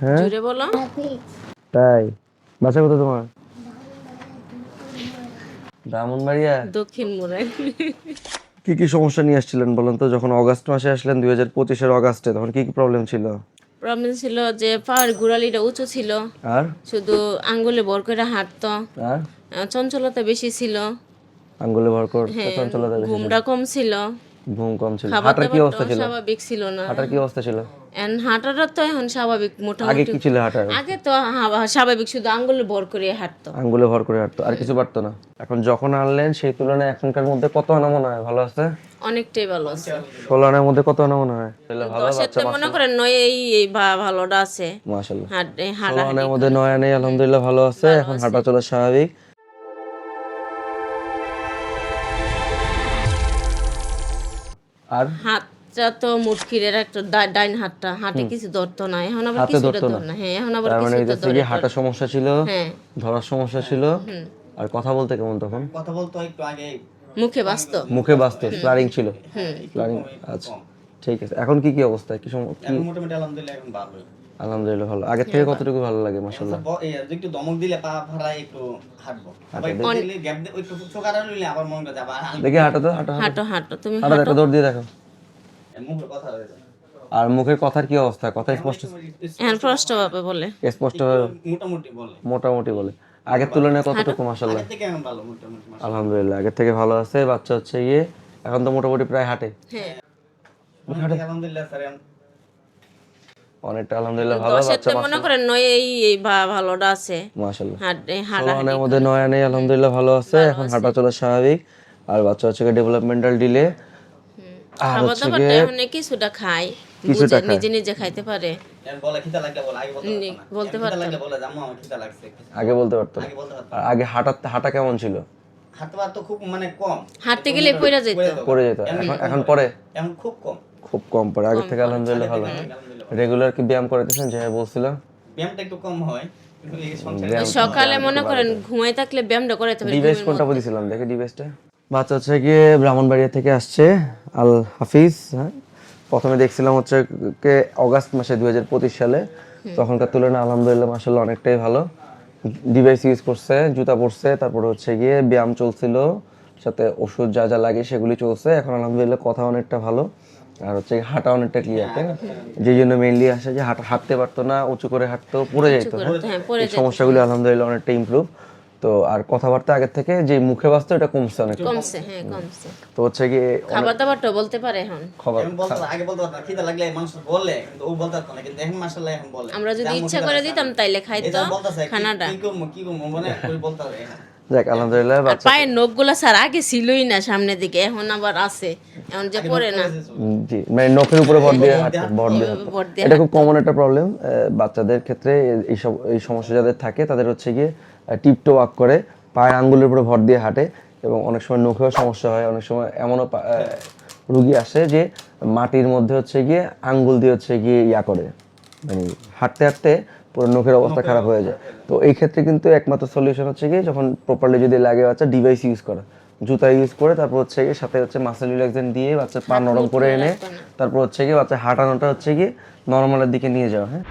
হ্যাঁ জোরে বলো। তাই বাসা কোথায় তোমার? ব্রাহ্মণবাড়িয়া। দক্ষিণ মোড়াই। কি কি সমস্যা নিয়ে আসছিলেন বলেন তো? যখন অগাস্ট মাসে আসলেন 2025-এর অগাস্টে, তখন কি কি প্রবলেম ছিল? প্রবলেম ছিল যে পায়ের গোড়ালিটা উঁচু ছিল, আর শুধু আঙ্গুলে ভর করে হাঁটতো, আর চঞ্চলতা বেশি ছিল, আঙ্গুলে ভর করতে হ্যাঁ চঞ্চলতা বেশি ছিল, ঘুমটা কম ছিল, ঘুম কম ছিল। খাবার হাঁটার কি দাবারটা অবস্থা ছিল? স্বাভাবিক ছিল না। হাঁটার কি অবস্থা ছিল? হাঁটাটা তো এখন স্বাভাবিক আগে মোটামুটি। কি ছিল হাঁটার? আগে তো স্বাভাবিক, শুধু আঙ্গুলে ভর করে হাঁটতো। আঙ্গুলে ভর করে হাঁটতো, আর কিছু পারতো না। এখন যখন আনলেন সেই তুলনায় এখনকার মধ্যে কত আনা মনে হয় ভালো আছে? অনেকটাই ভালো আছে। 16 আনার মধ্যে কত আনা মনে হয়? ভালো। বাচ্চা 10-এর মনে করেন 9 এই ভালোটা আছে। মাশাআল্লাহ। 16 হাঁটাহাঁটি আনার মধ্যে 9 আনাই আলহামদুলিল্লাহ ভালো আছে, এখন হাঁটা চলা স্বাভাবিক। আর হাতটা তো মুটকিরের একটা ডাইন হাতটা হাঁটে কিছু ধরতো না, এখন আবার হাতে কিছুটা ধরতো না। ধর না। হ্যাঁ এখন আবার তার মানে কিছুটা হচ্ছে ধরে। কি হাঁটার সমস্যা ছিল, হ্যাঁ ধরার সমস্যা ছিল, আর কথা বলতে কেমন তখন? কথা বলতো একটু আগে মুখে বাঁচতো। মুখে বাজতো, স্লারিং ছিল। স্লারিং, আচ্ছা ঠিক আছে। এখন কি কি অবস্থা? কি এখন মোটামুটি আলহামদুলিল্লাহ এখন ভালো। আলহামদুলিল্লাহ ভালো। আগের থেকে কতটুকু ভালো লাগে মাশাআল্লাহ? একটু দমক দিলে পা ফাড়ায় একটু হাঁটবো, আবার একটু দিলে গ্যাপ একটু চোকারা লইলে আবার মন করে যাবা। দেখি হাঁটো তো, হাঁটো হাঁটো হাঁটো তুমি হাঁটো, একটা দৌড় দিয়ে দেখো। মুখে কথা হয়ে যায় আর মুখের কথার কি অবস্থা? কথা স্পষ্ট এখন প্রশ্ন ভাবে বলে। স্পষ্ট মোটামুটি বলে, মোটামুটি বলে। আগের তুলনায় কতটুকু মাশাআল্লাহ? আগের থেকে এখন ভালো মোটামুটি। আলহামদুলিল্লাহ আগের থেকে ভালো আছে। বাচ্চা হচ্ছে গিয়ে এখন তো মোটামুটি প্রায় হাঁটে। হ্যাঁ আলহামদুলিল্লাহ স্যার অনেকটা আলহামদুলিল্লাহ ভালো। 10-এর মনে করেন 9 এই ভালোটা আছে। মাশাআল্লাহ। হাঁটা 16 আনার মধ্যে 9 আনাই আলহামদুলিল্লাহ ভালো আছে, এখন হাঁটা চলা স্বাভাবিক। আর বাচ্চা হচ্ছে ডেভেলপমেন্টাল ডিলে। আর খাবার হচ্ছে দাবারটা এখন কিছুটা খায়, কিছুটা খায়। নিজে নিজে খাইতে পারে, বলে খিদা লাগলে বলে, আগে বলতে খিদা পারতো লাগলে না। বলে জামু আমার খিদা লাগছে। আগে বলতে পারতো না। আগে বলতে পারতো আর আগে হাঁটা কেমন ছিল? হাঁটতে পারতো খুব মানে কম, হাঁটতে গেলে পড়ে যেত। পড়ে যেত। এখন পরে এখন খুব কম। খুব কম পড়ে, আগে থেকে আলহামদুলিল্লাহ ভালো। রেগুলার কি ব্যায়াম করাইতেছেন যে বলছিলাম? ব্যায়ামটা একটু কম হয়, কিন্তু এই সংসারে সকালে মনে করেন ঘুমাই থাকলে ব্যায়ামটা করাইতে হবে। ডিভাইস কোনটা বলেছিলাম, দেখি ডিভাইসটা। বাচ্চা হচ্ছে গিয়ে ব্রাহ্মণবাড়িয়া থেকে আসছে, আল হাফিজ। হ্যাঁ, প্রথমে দেখছিলাম হচ্ছে কে অগাস্ট মাসে 2025 সালে, তখনকার তুলনায় আলহামদুলিল্লাহ মাশাআল্লাহ অনেকটাই ভালো। ডিভাইস ইউজ করছে, জুতা পরছে, তারপরে হচ্ছে গিয়ে ব্যায়াম চলছিল, সাথে ওষুধ যা যা লাগে সেগুলি চলছে। এখন আলহামদুলিল্লাহ কথা অনেকটা ভালো, আর হচ্ছে হাঁটা অনেকটা ক্লিয়ার, তাই না? যে জন্য মেইনলি আসে যে হাঁটতে পারতো না, উঁচু করে হাঁটতো, পড়ে যাইতো। এই সমস্যাগুলি আলহামদুলিল্লাহ অনেকটা ইমপ্রুভ। তো আর কথাবার্তা আগের থেকে যে মুখে বাজতো এটা কমছে অনেক। কমছে, হ্যাঁ কমছে। তো হচ্ছে গিয়ে খাবার দাবারটা বলতে পারে এখন। খবর এখন বলতো না, আগে বলতো না, খিদা লাগলে মানুষ বলে, কিন্তু ও বলতো না, কিন্তু এখন মাশাআল্লাহ এখন বলে। আমরা যদি ইচ্ছা করে দিতাম তাইলে খাইতো খানাটা। কি করব মানে ওই বলতো এখন। যাক আলহামদুলিল্লাহ। আর পায়ের নখগুলা স্যার আগে ছিলই না সামনের দিকে, এখন আবার আছে, এখন যে পড়ে না। জি, মানে নখের উপরে ভর দিয়ে হাঁটতো, ভর দিয়ে হাঁটতো। ভর দিয়ে এটা খুব কমন একটা প্রবলেম বাচ্চাদের ক্ষেত্রে। এই সমস্যা যাদের থাকে তাদের হচ্ছে গিয়ে টিপটো ওয়াক করে, পায়ের আঙ্গুলের উপরে ভর দিয়ে হাঁটে, এবং অনেক সময় নখেও সমস্যা হয়। অনেক সময় এমনও রুগী আসে যে মাটির মধ্যে হচ্ছে গিয়ে আঙ্গুল দিয়ে হচ্ছে গিয়ে করে, মানে হাঁটতে হাঁটতে পুরো নখের অবস্থা খারাপ হয়ে যায়। তো এই ক্ষেত্রে কিন্তু একমাত্র সলিউশন হচ্ছে গিয়ে যখন প্রপারলি যদি লাগে বাচ্চা, ডিভাইস ইউজ করা, জুতা ইউজ করে, তারপর হচ্ছে গিয়ে সাথে হচ্ছে মাসেল রিল্যাক্সেন্ট দিয়ে বাচ্চা পা নরম করে এনে তারপর হচ্ছে গিয়ে বাচ্চা হাঁটানোটা হচ্ছে গিয়ে নর্মালের দিকে নিয়ে যাওয়া। হ্যাঁ।